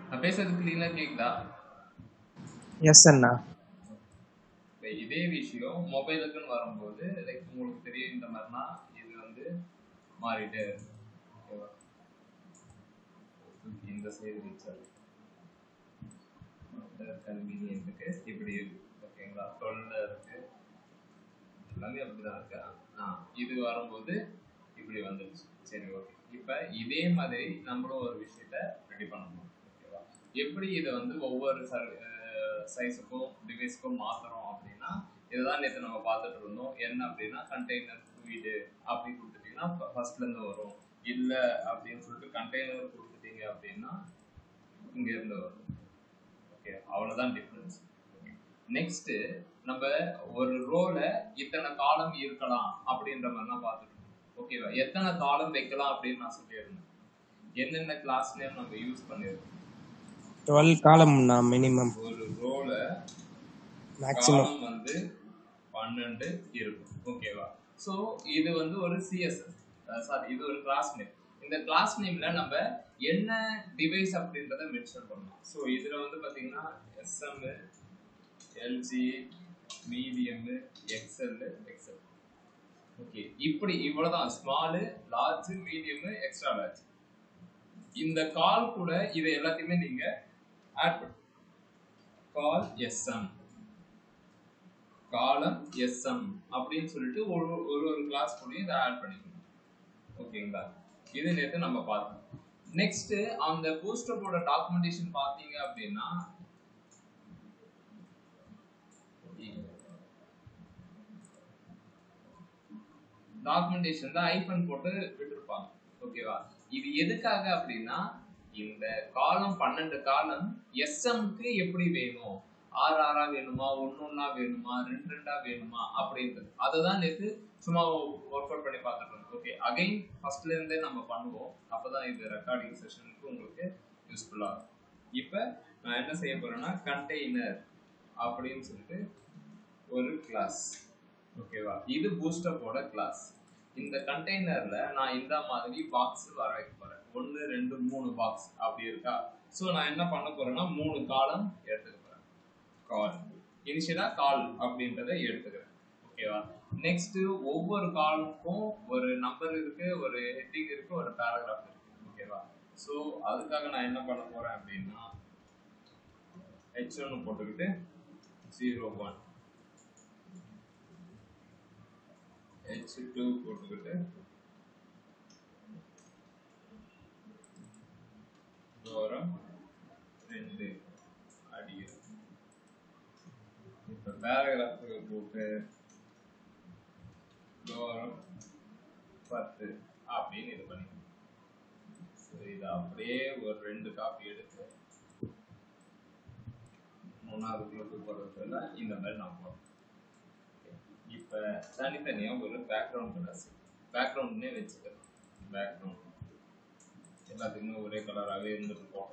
நான் பேசுறது கிளீனா கேக்குதா? எஸ் அண்ணா. இதே விஷயம் மொபைலுக்குன்னு வரும்போது லைக் உங்களுக்கு தெரியும் இந்த மாதிரினா இது வந்து மாறிட்டே இருக்கு. ஓகேவா? இந்த சைடு வச்சாரு கன்வீனியன்ட்டுக்கு இப்படி இருக்கு. ஓகேங்களா? 12 இருக்கு, எல்லாமே அப்படிதான் இருக்கு. இது வரும்போது இப்படி வந்துடுச்சு. சரி, ஓகே. இப்ப இதே மாதிரி நம்மளும் ஒரு விஷயத்த ரெடி பண்ணணும். ஓகேவா? எப்படி இதை வந்து ஒவ்வொரு சைஸுக்கும் டிவைஸ்க்கும் மாத்துறோம் அப்படின்னா, இதுதான் நேற்று நம்ம பார்த்துட்டு இருந்தோம். என்ன அப்படின்னா கண்டெய்னர் வீடு அப்படி கொடுத்துட்டீங்கன்னா ஃபர்ஸ்ட்ல இருந்து வரும். இல்லை அப்படின்னு சொல்லிட்டு கண்டெய்னர் கொடுத்துட்டீங்க அப்படின்னா இங்க இருந்து வரும். ஓகே, அவ்வளவுதான் டிஃபரன்ஸ். நெக்ஸ்ட் நம்ம ஒரு ரோல இத்தனை காலம் இருக்கலாம் அப்படின்ற மாதிரி தான் பார்த்துட்டு இருக்கோம். ஓகேவா? எத்தனை காலம் வைக்கலாம் அப்படின்னு நான் சொல்லியிருந்தேன். என்னென்ன கிளாஸ் நேம் நம்ம யூஸ் பண்ணிருக்கோம்? 12 காலம் மினிமம். ஒரு ரோல மேக்ஸிமம் காலம் வந்து 12 இருக்கும். ஓகேவா? ஸோ இது வந்து ஒரு சிஎஸ்எஸ், சாரி, இது ஒரு கிளாஸ் நேம். இந்த கிளாஸ் நேம்ல நம்ம என்ன டிவைஸ் அப்படின்றத மென்ஷன் பண்ணலாம். ஸோ இதுல வந்து பாத்தீங்கன்னா SM, LG, medium, XL. Okay, இப்படி இவ்வளவுதான். Small, large, medium, extra large. இந்த கால் கூட இதை எல்லாத்தையுமே நீங்க ஆட் பண்ணு. கால் எஸ்எம், காலம் எஸ்எம் அப்படின்னு சொல்லிட்டு ஒரு ஒரு கிளாஸ் கூட இதை ஆட் பண்ணிக்கணும். ஓகேங்களா? இது நேற்று நம்ம பார்த்தோம். நெக்ஸ்ட் அந்த பூஸ்டப்போட டாக்குமெண்டேஷன் பார்த்தீங்க அப்படின்னா டாக்குமெண்டேஷன் தான் ஐபன் போட்டு விட்டுருப்பாங்க. ஓகேவா? இது எதுக்காக அப்படின்னா இந்த காலம் 12 காலம் எஸ்எம்க்கு எப்படி வேணும், 6 வேணுமா, 1 வேணுமா, 2 வேணுமா அப்படின்றது அததான் நேற்று சும்மா ஒர்க் அவுட் பண்ணி பார்த்துட்டு. ஓகே, அகைன் ஃபர்ஸ்ட்ல இருந்தே நம்ம பண்ணுவோம். அப்பதான் இது ரெக்கார்டிங் செஷனுக்கு உங்களுக்கு யூஸ்ஃபுல்லா இருக்கும். இப்போ நான் என்ன செய்ய போறேன்னா கண்டெய்னர் அப்படின்னு சொல்லிட்டு ஒரு கிளாஸ். ஓகேவா? இது பூஸ்டப்போட கிளாஸ். இந்த கண்டெய்னர்ல நான் இந்த மாதிரி பாக்ஸ் வர வைக்க போறேன். 1 2 3 பாக்ஸ் அப்படி இருக்கா? ஸோ நான் என்ன பண்ண போறேன்னா 3 காலம் எடுத்துக்க போறேன். கால் இனிஷியலா கால் அப்படின்றத எடுத்துக்கிறேன். ஓகேவா? நெக்ஸ்ட் ஒவ்வொரு காலுக்கும் ஒரு நம்பர் இருக்கு, ஒரு ஹெட்டிங் இருக்கு, ஒரு பேராகிராஃப் இருக்கு. ஓகேவா? ஸோ அதுக்காக நான் என்ன பண்ண போறேன் அப்படின்னா h1 போட்டுக்கிட்டு 01, h2 போட்டுக்கிட்டு தூரம் 2 அடி. இப்போ பேராகிராஃபுக்கு போட்டு தூரம் 10 அப்படின்னு இது பண்ணிக்கணும். சரி, இதை அப்படியே ஒரு 2 காப்பி எடுத்து 3வது போடுறதுல இந்த மாதிரி நான் போடுறேன். இப்போ தனித்தனியாக ஒரு பேக்ரவுண்ட் கலர், பேக்ரவுண்ட்னே வச்சுக்கிறேன். பேக்ரவுண்ட் எல்லாத்துக்குமே ஒரே கலராகவே இருந்துருக்கும்.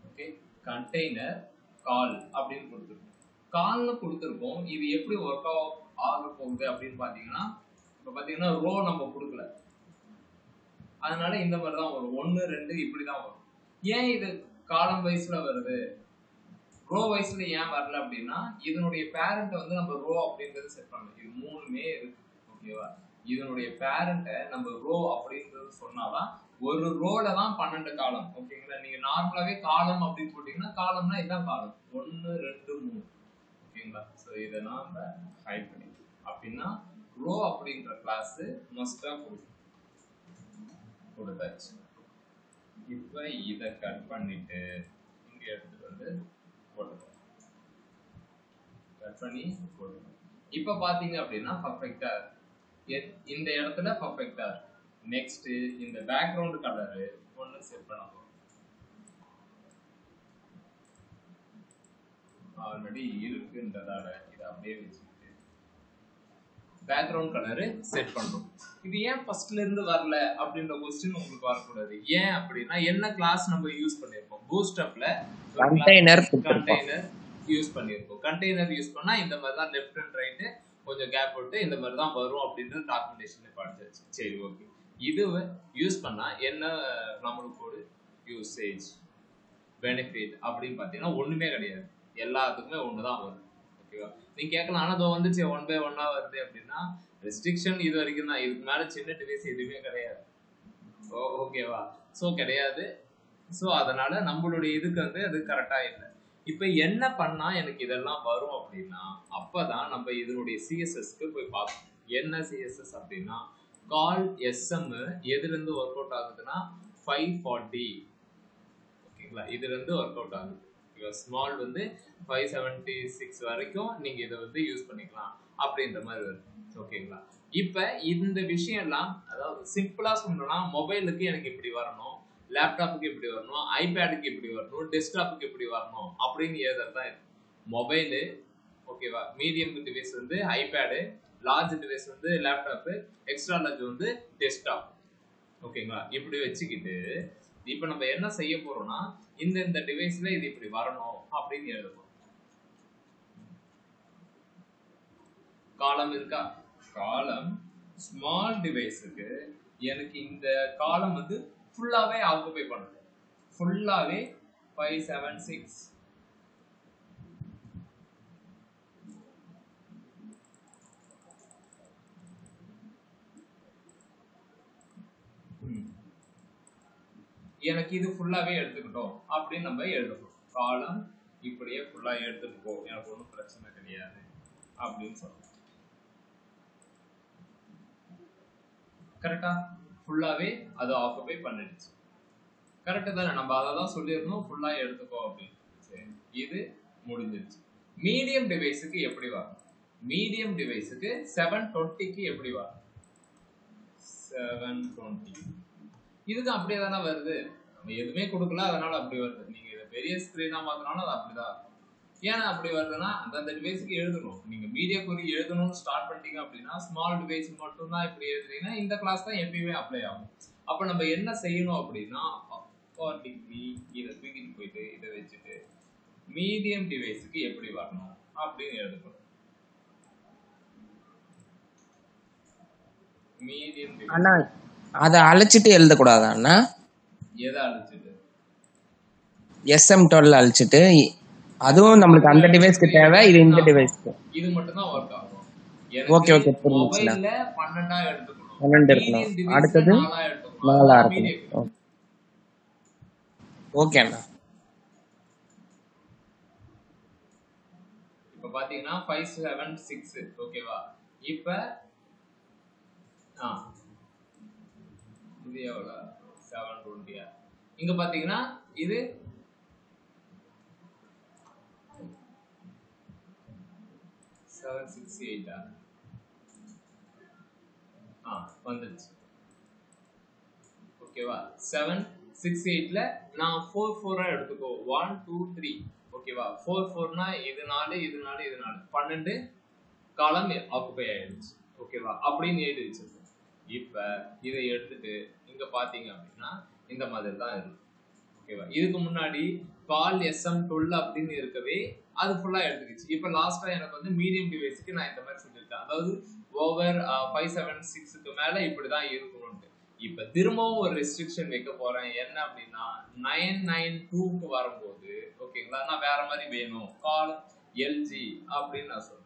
ஓகே, கண்டெய்னர் கால் அப்படின்னு கொடுத்துருக்கோம். கால்னு கொடுத்துருக்கோம். இது எப்படி ஒர்க் ஆக போகுது அப்படின்னு பார்த்தீங்கன்னா, இப்போ பார்த்தீங்கன்னா ரோ நம்ம கொடுக்கல, அதனால இந்த மாதிரி தான் வரும். 1 2 இப்படி தான் வரும். ஏன் இது காலம் வைஸ்ல வருது, ரோ வைஸ்ல ஏன் வரல அப்படின்னா இதனுடைய பேரண்ட் வந்து நம்ம ரோ அப்படின்றது செட் பண்ணணும். இது 3மே இருக்கு. ஓகேவா? இதனுடைய பேரண்ட்டை நம்ம ரோ அப்படின்றது சொன்னாதான் ஒரு ரோல தான் 12 காலம். ஓகேங்களா? நீங்க நார்மலாவே காலம் அப்படின்னு போட்டீங்கன்னா காலம்னா இதுதான் காலம் 1 2 3. ஓகேங்களா? ஸோ இதை நாம ஹைட் பண்ணி அப்படின்னா ரோ அப்படின்ற கிளாஸ் மஸ்டா கொடுத்தாச்சு. இப்போ இதை கட் பண்ணிட்டு இங்க எடுத்துட்டு வந்து போட்டுக்கலாம். கட் பண்ணி போட்டுக்கலாம். இப்போ பாத்தீங்க அப்படின்னா பர்ஃபெக்டா இந்த இடத்துல பர்ஃபெக்டா இருக்கு. நெக்ஸ்ட் இந்த பேக்ரவுண்ட் கலர் ஒன்னு செட் பண்ண போறோம். ஆல்ரெடி இருக்குன்றதால இதை அப்படியே வச்சுக்கிட்டு பேக்ரவுண்ட் கலர் செட் பண்றோம். இது ஏன் ஃபர்ஸ்ட்ல இருந்து வரல அப்படின்ற क्वेश्चन உங்களுக்கு வரக்கூடாது. ஏன் அப்படின்னா என்ன கிளாஸ் நம்ம யூஸ் பண்ணிருக்கோம்? பூட்ஸ்ட்ராப்ல கண்டெய்னர் யூஸ் பண்ணிருக்கோம். கண்டெய்னர் யூஸ் பண்ணா இந்த மாதிரி தான் லெஃப்ட் அண்ட் ரைட் கொஞ்சம் கேப் விட்டு இந்த மாதிரி தான் வரும் அப்படின்ற டாக்குமெண்டேஷன்ல படிச்சாச்சு. சரி, ஓகே. இது யூஸ் பண்ணா என்ன நம்மளுக்கு ஒரு யூசேஜ் பெனிஃபிட் அப்படின்னு பாத்தீங்கன்னா ஒண்ணுமே கிடையாது. எல்லாத்துக்குமே ஒண்ணுதான் வரும். ஓகேவா? நீங்க கேட்கலாம், ஆனா அதோ வந்துச்சு 1 by 1 வருது அப்படின்னா ரெஸ்ட்ரிக்ஷன் இது வரைக்கும் தான். இதுக்கு மேல சின்ன டிவைஸ் எதுவுமே கிடையாது. ஓகேவா? சோ கிடையாது. சோ அதனால நம்மளுடைய இதுக்கு வந்து அது கரெக்டா இல்லை. இப்ப என்ன பண்ணா எனக்கு இதெல்லாம் வரும் அப்படின்னா அப்பதான் நம்ம இதனுடைய சிஎஸ்எஸ்க்கு போய் பார்க்கணும். என்ன சிஎஸ்எஸ் அப்படின்னா கால் எஸ்எம் எதுல இருந்து ஒர்க் அவுட் ஆகுதுன்னா 540. ஓகேங்களா? இதுல இருந்து ஒர்க் அவுட் ஆகுது. ஸ்மால் வந்து 576 வரைக்கும் நீங்க இதை வந்து யூஸ் பண்ணிக்கலாம் அப்படின்ற மாதிரி வருது. ஓகேங்களா? இப்ப இந்த விஷயம் எல்லாம் அதாவது சிம்பிளா சொல்லணும்னா மொபைலுக்கு எனக்கு இப்படி வரணும், லேப்டாப்புக்கு இப்படி வரணும், ஐபேடுக்கு இப்படி வரணும், டெஸ்க்டாப்புக்கு இப்படி வரணும் அப்படின்னு ஏதாவது இருக்கு. மொபைலு ஓகேவா, மீடியம் டிவைஸ் வந்து ஐபேடு, லார்ஜ் டிவைஸ் வந்து லேப்டாப்பு, எக்ஸ்ட்ரா லார்ஜ் வந்து டெஸ்க்டாப். ஓகேங்களா? இப்படி வச்சுக்கிட்டு இப்ப நம்ம என்ன செய்ய போறோம்னா இந்த டிவைஸ்ல இது இப்படி வரணும் அப்படின்னு எழுத போறோம். காலம் இருக்கா? காலம் ஸ்மால் டிவைஸுக்கு எனக்கு இந்த காலம் வந்து ஃபுல்லாவே ஆக்குபை பண்ணுது. ஃபுல்லாவே 576 எனக்கு இது ஃபுல்லாவே எடுத்துக்கிட்டோம் அப்படின்னு நம்ம எழுதணும். காலம் இப்படியே ஃபுல்லா எடுத்துட்டு போ, எனக்கு ஒன்றும் பிரச்சனை கிடையாது அப்படின்னு சொல்றோம். கரெக்டா? ஃபுல்லாவே அது ஆக்குபை பண்ணிடுச்சு. கரெக்டு தானே? நம்ம அதை தான் சொல்லிடணும், ஃபுல்லா எடுத்துக்கோ அப்படின்னு. சரி, இது முடிஞ்சிருச்சு. மீடியம் டிவைஸுக்கு எப்படி வரும்? மீடியம் டிவைஸுக்கு 720க்கு எப்படி வரும்? 720 இதுக்கு அப்படியே தானே வருது. நம்ம எதுவுமே கொடுக்கல, அதனால அப்படி வருது. நீங்க இதை பெரிய ஸ்கிரீனா மாத்தினாலும் அது அப்படிதான். ஏன்னா அப்படி வருதுன்னா அந்த டிவைஸுக்கு எழுதணும். நீங்க மீடியா குறி எழுதணும்னு ஸ்டார்ட் பண்ணிட்டீங்க அப்படின்னா ஸ்மால் டிவைஸ் மட்டும் தான் இப்படி எழுதுறீங்கன்னா இந்த கிளாஸ் தான் எப்பயுமே அப்ளை ஆகும். அப்ப நம்ம என்ன செய்யணும் அப்படின்னா இதை தூக்கிட்டு போயிட்டு இதை வச்சுட்டு மீடியம் டிவைஸுக்கு எப்படி வரணும் அப்படின்னு எழுதணும். மீடியம் டிவைஸ் அத அழைச்சிட்டு எழுதக்கூடாதாண்ணா? எதை அழைச்சிட்டு? SM12 அழைச்சிட்டு அதுவும் நம்மளுக்கு அந்த டிவைஸ்க்கு தேவை, இது இந்த டிவைஸ்க்கு இது மட்டும் தான் வொர்க் ஆகும். ஓகே ஓகே புரிஞ்சுச்சுண்ணா. மொபைல்ல 12 எடுத்துக்கணும், 12 இருக்கணும், அடுத்தது 4 இருக்கணும். ஓகேண்ணா. இப்ப பாத்தீங்கன்னா 576 ஓகேவா? இப்ப இது எவ்வளவு? 720. இங்க பாத்தீங்கன்னா இது 768 வந்துருச்சு. ஓகேவா? 768ல நான் 44 எடுத்துக்கோ. 1 2 3 ஓகேவா? 44னா இது 4 இது 4 இது 4 12 காலம் ஆக்குபை ஆயிடுச்சு. ஓகேவா? அப்படின்னு எழுதி வச்சிருக்கோம். இப்ப இதை எடுத்துட்டு இங்க பாத்தீங்க அப்படின்னா இந்த மாதிரி தான் இருக்கு. ஓகேவா? இதுக்கு முன்னாடி கால் SM12 அப்படின்னு இருக்கவே அது ஃபுல்லா எடுத்துக்கிச்சு. இப்ப லாஸ்டா எனக்கு வந்து மீடியம் டிவைஸ்க்கு நான் இந்த மாதிரி சொல்லியிருக்கேன், அதாவது ஓவர் 576க்கு மேல இப்படிதான் இருக்கணும்னு. இப்ப திரும்பவும் ஒரு ரெஸ்ட்ரிக்ஷன் வைக்க போறேன். என்ன அப்படின்னா 992க்கு வரும்போது ஓகேங்களா, நான் வேற மாதிரி வேணும், கால் LG அப்படின்னு நான் சொல்றேன்.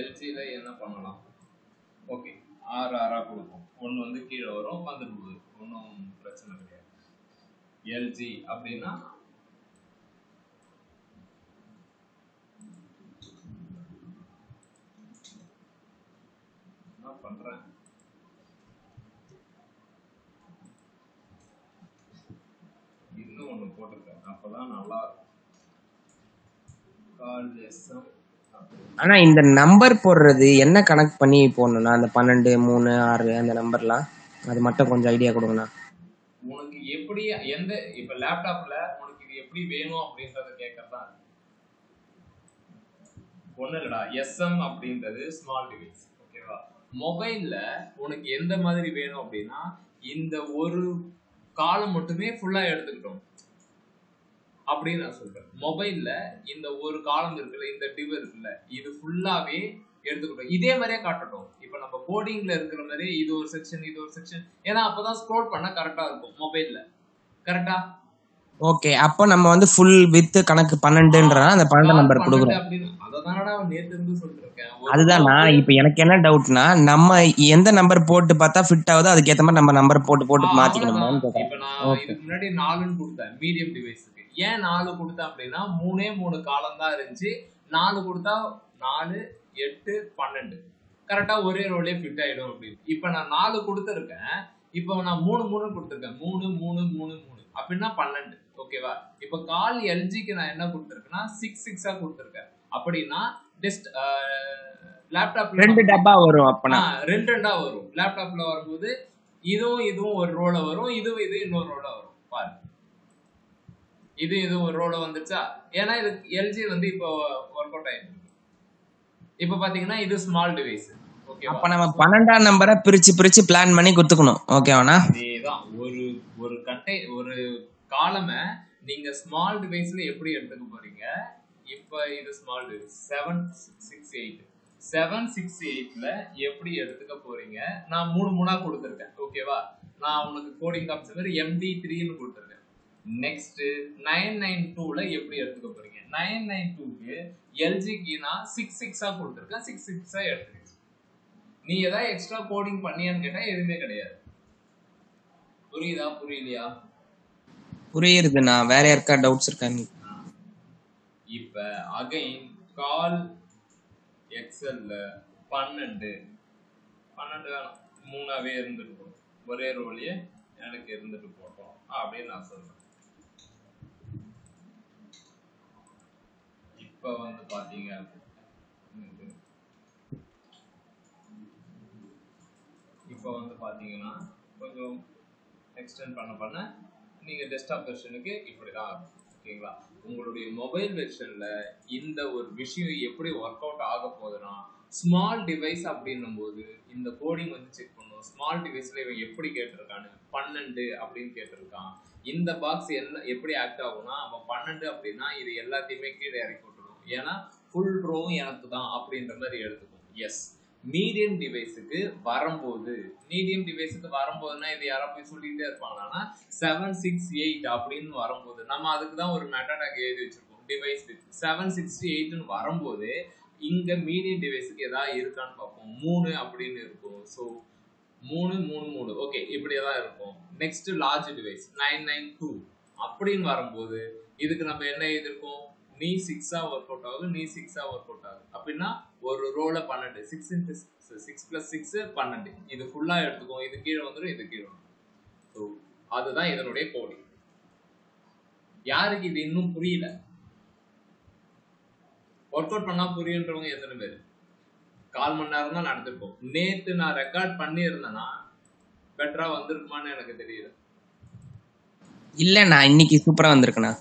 LGல என்ன பண்ணலாம்? ஓகே, ஆறா கொடுப்போம். ஒன்னு வந்து கீழே வரும், வந்துட்டு போகுது, ஒன்றும் பிரச்சனை கிடையாது. LG அப்படின்னா என்ன பண்றேன், இன்னும் ஒண்ணு போட்டிருக்கேன், அப்பதான் நல்லா இருக்கும். கால் SM. ஆனா இந்த நம்பர் போடுறது என்ன கனெக்ட் பண்ணி போடணும்னா அந்த 12 3 6 அந்த நம்பர்லாம் அது மட்டும் கொஞ்சம் ஐடியா கொடுங்கண்ணா. உனக்கு எப்படி எந்த இப்ப லேப்டாப்ல உனக்கு இது எப்படி வேணும் அப்படின்றத கேட்கறதா ஒண்ணு இல்லடா. SM அப்படின்றது ஸ்மால் டிவைஸ் ஓகேவா? மொபைல்ல உனக்கு எந்த மாதிரி வேணும் அப்படின்னா இந்த ஒரு காலம் மட்டுமே ஃபுல்லா எடுத்துக்கிட்டோம் அப்படின்னு நான் சொல்றேன். மொபைல்ல இந்த ஒரு காலம் இருக்குல்ல, இந்த டிவ் இருக்குல்ல, இது ஃபுல்லாவே எடுத்துக்கிட்டோம். இதே மாதிரியே காட்டட்டும். இப்ப நம்ம கோடிங்ல இருக்கிற மாதிரி இது ஒரு செக்ஷன் இது ஒரு செக்ஷன், ஏன்னா அப்பதான் ஸ்க்ரோல் பண்ண கரெக்டா இருக்கும் மொபைல்ல. கரெக்டா? ஓகே, அப்போ நம்ம வந்து ஃபுல் வித் கணக்கு 12ன்றா அந்த 12 கால் நம்பர் 12 கொடுக்குறோம். அப்படின்னு அததானடா நேத்து இருந்து சொல்லிட்டு இருக்கேன். ஒரு அதுதானா? ரோக்கு இப்ப எனக்கு என்ன டவுட்னா, நம்ம எந்த நம்பர் போட்டு பார்த்தா ஃபிட் ஆகுதோ அதுக்கு ஏத்த மாதிரி நம்ம நம்பர் போட்டு போட்டு அவ்வளவுதான். மாத்திக்கணுமான்னு கேக்குறேன். இப்ப நான் ஓகே. இதுக்கு முன்னாடி 4ன்னு கொடுத்தேன் மீடியம் டிவைஸுக்கு. ஏன் 4 கொடுத்தேன் அப்படின்னா 3 காலம் தான் இருந்துச்சு. 4 கொடுத்தா 4, 8, 12 கரெக்டா ஒரே ரோலே ஃபிட் ஆயிடும் அப்படின்னு. இப்ப நான் 4 கொடுத்துருக்கேன். இப்போ நான் 3 கொடுத்துருக்கேன். 3 3 3 3 அப்படின்னா 12. ஓகேவா? இப்ப கால் எல்ஜிக்கு நான் என்ன கொடுத்துருக்கேன்னா 6 கொடுத்துருக்கேன். அப்படின்னா டெஸ்ட் லேப்டாப்ல 2 டப்பா வரும் அப்பனா. 2 வரும். லேப்டாப்ல வரும்போது இதுவும் ஒரு ரோல வரும், இது இன்னொரு ரோல வரும். பாரு, இது ஒரு ரோல வந்துச்சா? ஏன்னா இது எல்ஜி வந்து இப்போ ஒர்க் அவுட் ஆயிட்டு இருக்கு. இப்ப பாத்தீங்கன்னா இது ஸ்மால் டிவைஸ். ஓகேவா? அப்ப நம்ம 12ஆம் நம்பரை பிரிச்சு பிளான் பண்ணி குடுத்துக்கணும். ஓகேவானா? அதேதான். ஒரு காலம நீங்க ஸ்மால் டிவைஸ்ல எப்படி எடுத்துக்க போறீங்க? இப்ப இது ஸ்மால் டிவைஸ் 768 768ல எப்படி எடுத்துக்க போறீங்க? நான் 3 கொடுத்திருக்கேன். ஓகேவா? நான் உனக்கு கோடிங் காமிச்ச மாதிரி MD3ன்னு கொடுத்திருக்கேன். நெக்ஸ்ட் 992ல எப்படி எடுத்துக்க போறீங்க? 992க்கு எல்ஜிக்கு நான் 66 கொடுத்திருக்கேன். 66 எடுத்துக்க. நீ ஏதாவது எக்ஸ்ட்ரா கோடிங் பண்ணியான்னு கேட்டா எதுவுமே கிடையாது. புரியுதா புரியலையா? புரியுதுண்ணா. வேற யாருக்கா டவுட்ஸ் இருக்கான்னு. இப்ப அகைன் கால் எக்ஸல்ல 12 வேணும். 3ஆவே இருந்துட்டு ஒரே ரோலியே எனக்கு இருந்துட்டு போட்டோம் அப்படின்னு நான் சொல்றேன். இப்ப வந்து பாத்தீங்க பாத்தீங்கன்னா கொஞ்சம் எக்ஸ்டெண்ட் பண்ண நீங்க டெஸ்க்டாப் வெர்ஷனுக்கு இப்படிதான் இருக்கும். ஓகேங்களா? உங்களுடைய மொபைல் வெர்ஷன்ல இந்த ஒரு விஷயம் எப்படி ஒர்க் அவுட் ஆக போகுதுன்னா, ஸ்மால் டிவைஸ் அப்படின்னும் போது இந்த கோடிங் வந்து செக் பண்ணும். ஸ்மால் டிவைஸ்ல இவன் எப்படி கேட்டிருக்கான்னு 12 அப்படின்னு கேட்டிருக்கான். இந்த பாக்ஸ் என்ன எப்படி ஆக்ட் ஆகும்னா, அவன் 12 அப்படின்னா இது எல்லாத்தையுமே கீழே இறக்கி விட்டுடும். ஏன்னா ஃபுல் ரோவும் எனக்கு தான் அப்படின்ற மாதிரி எடுத்துக்கும். எஸ். மீடியம் டிவைஸுக்கு வரும்போதுன்னா இது யாரா போய் சொல்லிட்டே இருப்பாங்கன்னா 768 அப்படின்னு வரும்போது நம்ம அதுக்கு தான் ஒரு மெட்டாடாக் எழுதி வச்சிருக்கோம். டிவைஸ் வித் 768ன்னு வரும்போது இங்க மீடியம் டிவைஸுக்கு ஏதாவது இருக்கான்னு பார்ப்போம். 3 அப்படின்னு இருக்கும். ஸோ 3 ஓகே, இப்படியேதான் இருக்கும். நெக்ஸ்ட் லார்ஜ் டிவைஸ் 992 அப்படின்னு வரும்போது இதுக்கு நம்ம என்ன எழுதிருக்கோம்? நீ 6 ஒர்க் அவுட் ஆகுது, நீ 6 ஒர்க் அவுட் ஆகுது. அப்படின்னா ஒரு ரோல 12 6 + 6 12. இது ஃபுல்லா எடுத்துக்கும். இது கீழே வந்துடும், இது கீழே வந்துடும். ஸோ அதுதான் இதனுடைய கோடிங். யாருக்கு இது இன்னும் புரியல? ஒர்க் அவுட் பண்ணா புரியுன்றவங்க எத்தனை பேர்? 1/4 மணி நேரம் தான் நடத்திருக்கோம். நேத்து நான் ரெக்கார்ட் பண்ணி இருந்தேன்னா பெட்டரா வந்திருக்குமான்னு எனக்கு தெரியல. இல்லண்ணா, இன்னைக்கு சூப்பரா வந்திருக்குண்ணா.